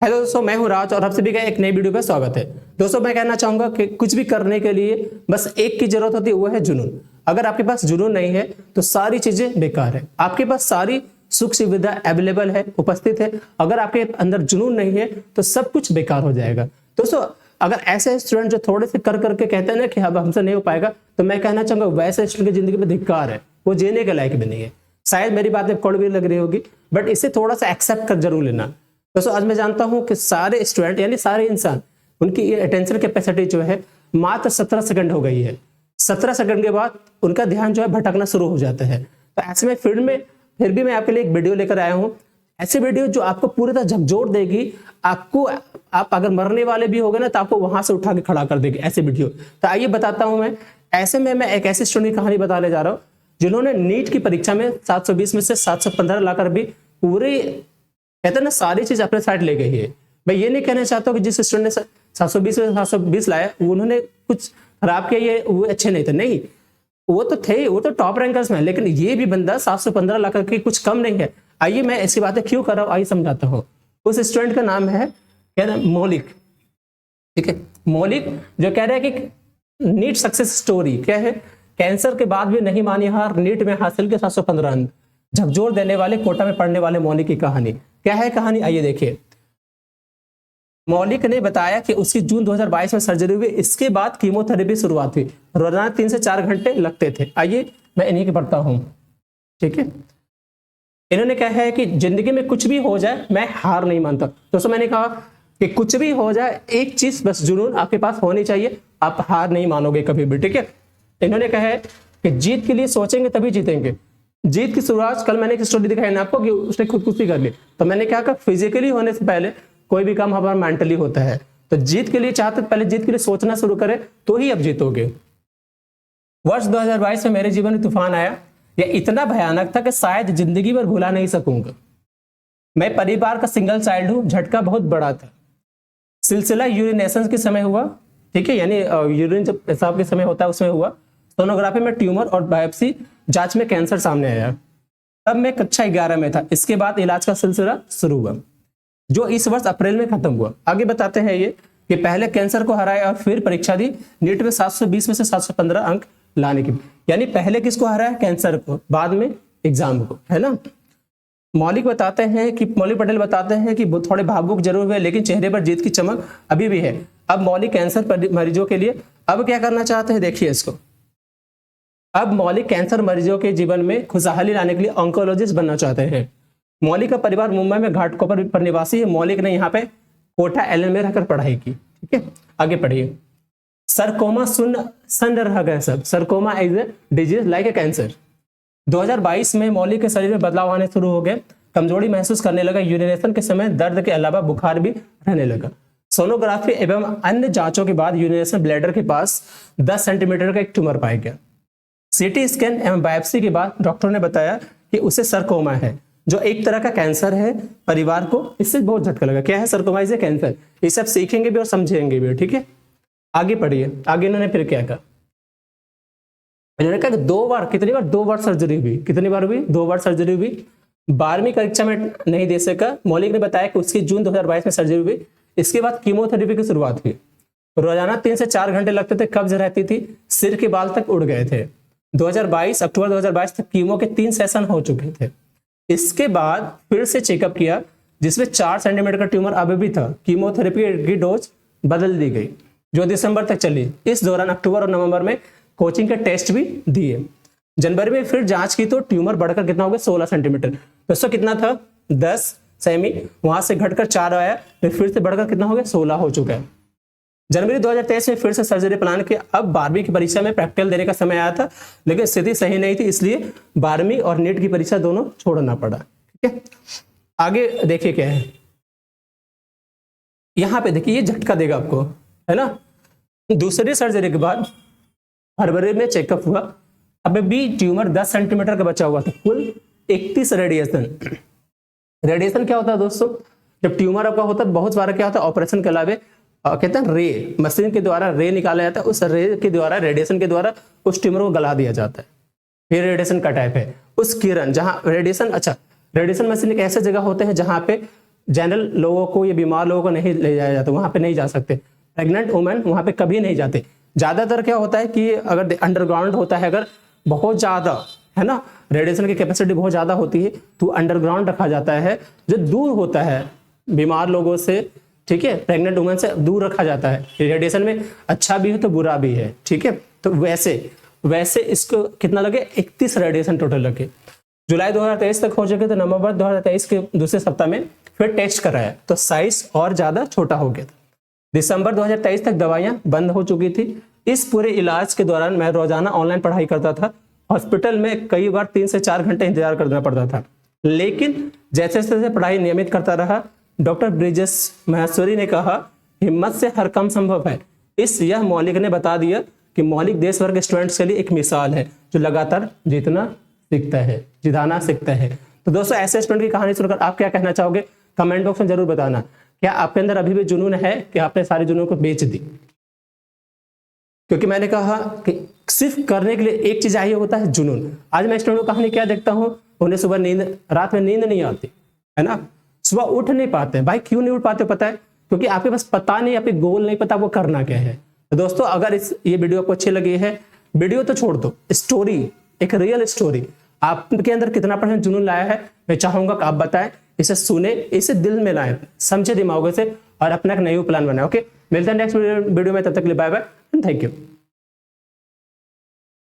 Hello दोस्तों, मैं हूं राज और आप सभी का एक नई वीडियो पर स्वागत है। दोस्तों, मैं कहना चाहूंगा कि कुछ भी करने के लिए बस एक की जरूरत होती है, वो है जुनून। अगर आपके पास जुनून नहीं है तो सारी चीजें बेकार है। आपके पास सारी सुख सुविधा अवेलेबल है, उपस्थित है। अगर आपके अंदर जुनून नहीं है तो सब कुछ बेकार हो जाएगा। दोस्तों, अगर ऐसे स्टूडेंट जो थोड़े से कर करके कहते हैं ना कि अब हमसे नहीं हो पाएगा, तो मैं कहना चाहूंगा वैसे स्टूडेंट की जिंदगी में धिक्कार है, वो जीने के लायक भी नहीं है। शायद मेरी बातें कड़वी लग रही होगी, बट इसे थोड़ा सा एक्सेप्ट कर जरूर लेना। दोस्तों, आज मैं जानता हूं कि सारे स्टूडेंट यानी सारे इंसान, उनकी ये अटेंशन कैपेसिटी जो है मात्र 17 सेकंड हो गई है। 17 सेकंड के बाद उनका ध्यान जो है भटकना शुरू हो जाता है। तो ऐसे में फिर भी मैं आपके लिए एक वीडियो लेकर आया हूं। ऐसी वीडियो जो आपको पूरी तरह झकझोर देगी। आप अगर मरने वाले भी होगे ना तो आपको वहां से उठा के खड़ा कर देगी ऐसी वीडियो। तो आइए बताता हूं मैं। ऐसे में मैं एक ऐसे स्टूडेंट की कहानी बताने जा रहा हूं जिन्होंने नीट की परीक्षा में 720 में से 715 लाकर भी पूरी कहते हैं ना सारी चीज अपने साइड ले गई है। मैं ये नहीं कहना चाहता कि जिस स्टूडेंट ने 720 में 720 लाया उन्होंने कुछ खराब किया, ये वो अच्छे नहीं थे, नहीं, वो तो थे, वो तो टॉप रैंकर्स में। लेकिन ये भी बंदा 715 लाख के कुछ कम नहीं है। आइए मैं ऐसी बातें क्यों कर रहा हूँ, आइए समझाता हूँ। उस स्टूडेंट का नाम है क्या नाम, मौलिक। ठीक है, मौलिक जो कह रहा है कि नीट सक्सेस स्टोरी क्या है, कैंसर के बाद भी नहीं मानी हार, नीट में हासिल के 715 अंक, झकझोर देने वाले कोटा में पढ़ने वाले मौलिक की कहानी। क्या है कहानी, आइए देखिए। मौलिक ने बताया कि उसकी जून 2022 में सर्जरी हुई। इसके बाद कीमोथेरेपी शुरुआत हुई। रोजाना 3 से 4 घंटे लगते थे। आइए मैं इन्हीं की पढ़ता हूं। ठीक है, इन्होंने कहा है कि जिंदगी में कुछ भी हो जाए मैं हार नहीं मानता। दोस्तों, मैंने कहा कि कुछ भी हो जाए, एक चीज बस जुनून आपके पास होनी चाहिए, आप हार नहीं मानोगे कभी भी। ठीक है, इन्होंने कहा है कि जीत के लिए सोचेंगे तभी जीतेंगे। जीत की शुरुआत, कल मैंने एक स्टोरी दिखाई ना आपको कि उसने खुदकुशी कर ली। तो मैंने क्या कहा, फिजिकली होने से पहले कोई भी काम हमारा मेंटली होता है। तो जीत के लिए चाहते पहले जीत के लिए सोचना शुरू करें तो ही अब जीतोगे। वर्ष 2022 में मेरे जीवन में तूफान आया। यह इतना भयानक था कि शायद जिंदगी भर भुला नहीं सकूंगा। मैं परिवार का सिंगल चाइल्ड हूं, झटका बहुत बड़ा था। सिलसिला यूरिनेशन के समय हुआ। ठीक है, यानी यूरिन जब पेशाब के समय होता है उसमें हुआ। सोनोग्राफी में ट्यूमर और बायोप्सी जांच में कैंसर सामने आया। तब मैं कक्षा 11 में था। इसके बाद इलाज का सिलसिला शुरू हुआ जो इस वर्ष अप्रैल में खत्म हुआ। आगे बताते हैं ये कि पहले कैंसर को हराया और फिर परीक्षा दी नीट में 720 में से 715 अंक लाने की। यानी पहले किसको हराया, कैंसर को, बाद में एग्जाम को, है ना। मौलिक पटेल बताते हैं कि थोड़े भावुक जरूर हुए लेकिन चेहरे पर जीत की चमक अभी भी है। अब मौलिक कैंसर मरीजों के लिए अब क्या करना चाहते हैं, देखिए इसको। अब मौलिक कैंसर मरीजों के जीवन में खुशहाली लाने के लिए ऑन्कोलॉजिस्ट बनना चाहते हैं। मौलिक का परिवार मुंबई में घाटकोपर पर निवासी है। मौलिक ने यहाँ पे कोटा एलन में रहकर पढ़ाई की। ठीक है, आगे पढ़िए। सरकोमा सुन रह गए सब। Sarcoma is a disease like a cancer. 2022 में मौलिक के शरीर में बदलाव आने शुरू हो गए। कमजोरी महसूस करने लगा। यूरिनेशन के समय दर्द के अलावा बुखार भी रहने लगा। सोनोग्राफी एवं अन्य जांचों के बाद यूरिनेशन ब्लैडर के पास 10 सेंटीमीटर का एक ट्यूमर पाया गया। सीटी स्कैन एवं बायोप्सी के बाद डॉक्टर ने बताया कि उसे सरकोमा है, जो एक तरह का कैंसर है। परिवार को इससे बहुत झटका लगा। क्या है सरकोमा, इसे कैंसर। ये सब सीखेंगे भी और समझेंगे भी। ठीक है, आगे पढ़िए। आगे इन्होंने फिर क्या कहा, इन्होंने कहा दो बार सर्जरी हुई। कितनी बार हुई, 2 बार सर्जरी हुई। 12वीं परीक्षा में नहीं दे सका। मौलिक ने बताया कि उसकी जून 2022 में सर्जरी हुई। इसके बाद कीमोथेरेपी की शुरुआत हुई। रोजाना 3 से 4 घंटे लगते थे। कब्ज रहती थी, सिर के बाल तक उड़ गए थे। अक्टूबर 2022 तक कीमो के 3 सेशन हो चुके थे। इसके बाद फिर से चेकअप किया जिसमें 4 सेंटीमीटर का ट्यूमर अभी भी था। कीमोथेरेपी की डोज बदल दी गई जो दिसंबर तक चली। इस दौरान अक्टूबर और नवंबर में कोचिंग के टेस्ट भी दिए। जनवरी में फिर जांच की तो ट्यूमर बढ़कर कितना हो गया, 16 सेंटीमीटर। दोस्तों कितना था, 10 सेमी, वहां से घटकर 4 आया, फिर से बढ़कर कितना हो गया, 16 हो चुका है। जनवरी 2023 में फिर से सर्जरी प्लान किया। अब 12वीं की परीक्षा में प्रैक्टिकल देने का समय आया था लेकिन स्थिति सही नहीं थी, इसलिए 12वीं और नीट की परीक्षा दोनों छोड़ना पड़ा। ठीक है, आगे देखिए क्या है। यहां पे देखिए, ये झटका देगा आपको, है ना। दूसरी सर्जरी के बाद फरवरी में चेकअप हुआ। अब भी ट्यूमर 10 सेंटीमीटर का बचा हुआ था। कुल 31 रेडिएशन क्या होता है दोस्तों, जब ट्यूमर आपका होता है बहुत बार क्या होता है, ऑपरेशन के अलावा कहते हैं रे, मशीन के द्वारा रे निकाला जाता है। उस रे के द्वारा, रेडिएशन के द्वारा उस ट्यूमर को गला दिया जाता है। ये रेडिएशन का टाइप है। उस किरण जहां रेडिएशन, अच्छा, रेडिएशन मशीन एक ऐसे जगह होते हैं जहां पे जनरल लोगों को या बीमार लोगों को नहीं ले जाया जाता, वहां पे नहीं जा सकते। प्रेग्नेंट वुमेन वहां पे कभी नहीं जाते। ज्यादातर क्या होता है कि अगर अंडरग्राउंड होता है, अगर बहुत ज्यादा है ना, रेडिएशन की कैपेसिटी बहुत ज्यादा होती है तो अंडरग्राउंड रखा जाता है, जो दूर होता है बीमार लोगों से, ठीक है, प्रेग्नेंट वुमेन से दूर रखा जाता है। रेडिएशन में अच्छा भी है तो बुरा भी है, ठीक है। तो वैसे इसको कितना लगे, 31 रेडिएशन टोटल लगे। जुलाई 2023 तक हो चुके, तो नवंबर 2023 के दूसरे सप्ताह में फिर टेस्ट कराया तो साइज और ज्यादा छोटा हो गया था। दिसंबर 2023 तक दवाइयां बंद हो चुकी थी। इस पूरे इलाज के दौरान मैं रोजाना ऑनलाइन पढ़ाई करता था। हॉस्पिटल में कई बार 3 से 4 घंटे इंतजार करना पड़ता था, लेकिन जैसे जैसे पढ़ाई नियमित करता रहा, डॉक्टर ब्रिजेश महेश्वरी ने कहा, हिम्मत से हर काम संभव है। यह मौलिक ने बता दिया कि मौलिक देश भर के स्टूडेंट्स के लिए एक मिसाल है, जो लगातार जिताना सीखता है। तो दोस्तों, ऐसे स्टूडेंट की कहानी सुनकर आप क्या कहना चाहोगे, कमेंट बॉक्स में जरूर बताना। क्या आपके अंदर अभी भी जुनून है कि आपने सारे जुनून को बेच दी? क्योंकि मैंने कहा कि सिर्फ करने के लिए एक चीज चाहिए, होता है जुनून। आज मैं स्टूडेंट को कहानी क्या देखता हूँ, उन्हें सुबह रात में नींद नहीं आती है ना, सुबह उठ नहीं पाते। भाई क्यों नहीं उठ पाते पता है? क्योंकि आपके पास पता नहीं, आपके गोल नहीं पता वो करना क्या है। तो दोस्तों, अगर ये वीडियो आपको अच्छी लगी है, वीडियो तो छोड़ दो, स्टोरी, एक रियल स्टोरी आपके अंदर कितना % जुनून लाया है, मैं चाहूंगा कि आप बताएं। इसे सुने, इसे दिल में लाएं, समझे दिमागों से, और अपना एक नया प्लान बनाए। ओके, मिलते हैं नेक्स्ट वीडियो में, तब तक के लिए बाय बाय, थैंक यू।